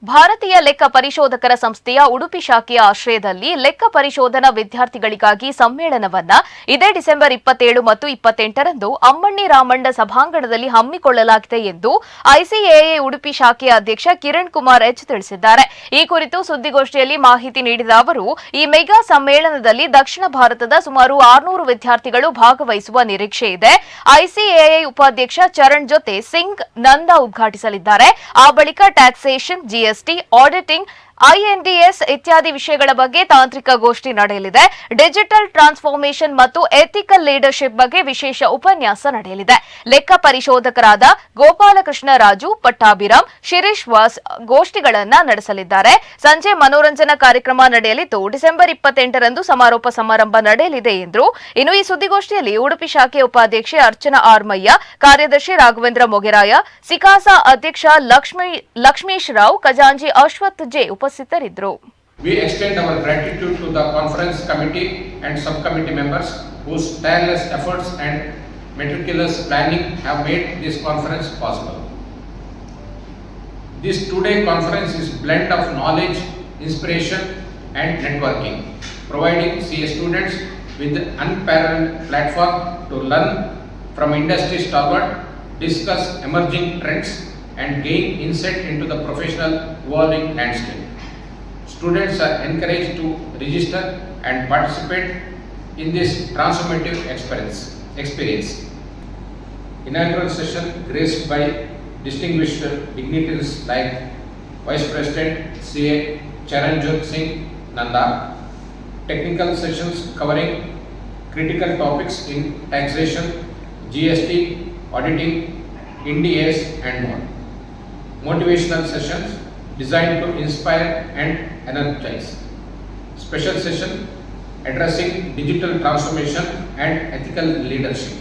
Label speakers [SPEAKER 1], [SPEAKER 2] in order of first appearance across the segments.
[SPEAKER 1] ಭಾರತೀಯ ಲೆಕ್ಕ ಪರಿಶೋಧಕರ ಸಂಸ್ಥೆಯ ಉಡುಪಿ ಶಾಖೆಯ ಆಶ್ರಯದಲ್ಲಿ ಲೆಕ್ಕ ಪರಿಶೋಧನಾ ವಿದ್ಯಾರ್ಥಿಗಳಿಗಾಗಿ ಸಮ್ಮೇಳನವನ್ನ ಇದೇ ಡಿಸೆಂಬರ್ 27 ಮತ್ತು 28ರಂದು ಅಮ್ಮಣ್ಣಿ ರಾಮಣ್ಣ ಸಭಾಂಗಣದಲ್ಲಿ ಹಮ್ಮಿಕೊಳ್ಳಲಾಗಿದೆ ಎಂದು ಐಸಿಎಐ ಉಡುಪಿ ಶಾಖೆಯ ಅಧ್ಯಕ್ಷ ಕಿರಣ್ ಕುಮಾರ್ ಎಚ್ ತಿಳಿಸಿದ್ದಾರೆ. ಈ ಕುರಿತು ಸುದ್ದಿಗೋಷ್ಠಿಯಲ್ಲಿ ಮಾಹಿತಿ ನೀಡಿದ ಅವರು, ಈ ಮೆಗಾ ಸಮ್ಮೇಳನದಲ್ಲಿ ದಕ್ಷಿಣ ಭಾರತದ ಸುಮಾರು 600 ವಿದ್ಯಾರ್ಥಿಗಳು ಭಾಗವಹಿಸುವ ನಿರೀಕ್ಷೆ ಇದೆ. ಐಸಿಎಐ ಉಪಾಧ್ಯಕ್ಷ ಚರಣ್ ಜೊತೆ ಸಿಂಗ್ ನಂದಾ ಉದ್ಘಾಟಿಸಲಿದ್ದಾರೆ. ಆ ಬಳಿಕ ಟ್ಯಾಕ್ಸೇಷನ್, ಜಿಎಸ್ಟಿ, ಆಡಿಟಿಂಗ್, ಐಎನ್ಡಿಎಸ್ ಇತ್ಯಾದಿ ವಿಷಯಗಳ ಬಗ್ಗೆ ತಾಂತ್ರಿಕ ಗೋಷ್ಠಿ ನಡೆಯಲಿದೆ. ಡಿಜಿಟಲ್ ಟ್ರಾನ್ಸ್ಫಾರ್ಮೇಷನ್ ಮತ್ತು ಎಥಿಕಲ್ ಲೀಡರ್ಶಿಪ್ ಬಗ್ಗೆ ವಿಶೇಷ ಉಪನ್ಯಾಸ ನಡೆಯಲಿದೆ. ಲೆಕ್ಕ ಪರಿಶೋಧಕರಾದ ಗೋಪಾಲಕೃಷ್ಣ ರಾಜು, ಪಟ್ಟಾಭಿರಾಮ್, ಶಿರೀಶ್ ವಾಸ್ ಗೋಷ್ಠಿಗಳನ್ನು ನಡೆಸಲಿದ್ದಾರೆ. ಸಂಜೆ ಮನೋರಂಜನಾ ಕಾರ್ಯಕ್ರಮ ನಡೆಯಲಿದ್ದು, ಡಿಸೆಂಬರ್ 28ರಂದು ಸಮಾರೋಪ ಸಮಾರಂಭ ನಡೆಯಲಿದೆ ಎಂದರು. ಇನ್ನು ಈ ಸುದ್ದಿಗೋಷ್ಠಿಯಲ್ಲಿ ಉಡುಪಿ ಶಾಖೆ ಉಪಾಧ್ಯಕ್ಷೆ ಅರ್ಚನಾ ಆರ್ಮಯ್ಯ, ಕಾರ್ಯದರ್ಶಿ ರಾಘವೇಂದ್ರ ಮೊಗೆರಾಯ, ಸಿಕಾಸಾ ಅಧ್ಯಕ್ಷ ಲಕ್ಷ್ಮೀಶ್ ರಾವ್, ಖಜಾಂಚಿ ಅಶ್ವಥ್ ಜೆ ಉಪಸ್ಥಿತರಿದ್ದರು.
[SPEAKER 2] We extend our gratitude to the conference committee and subcommittee members whose tireless efforts and meticulous planning have made this conference possible. This two-day conference is a blend of knowledge, inspiration and networking, providing CA students with an unparalleled platform to learn from industry stalwart, discuss emerging trends and gain insight into the professional evolving landscape. Students are encouraged to register and participate in this transformative experience. Inaugural session graced by distinguished dignitaries like Vice President CA Charanjot Singh Nanda. Technical sessions covering critical topics in taxation, GST, auditing, NDS and more. Motivational sessions designed to inspire and energize. Special session addressing digital transformation and ethical leadership.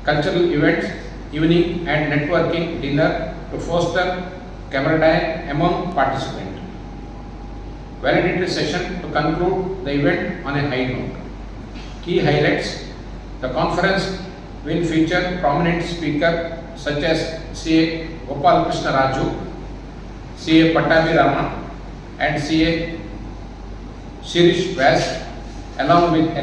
[SPEAKER 2] Cultural events, evening and networking dinner to foster camaraderie among participants. Validatory session to conclude the event on a high note. Key highlights: the conference will feature prominent speakers such as CA Gopalakrishna Raju, CA Pattabhiram and CA Shirish Vas, along with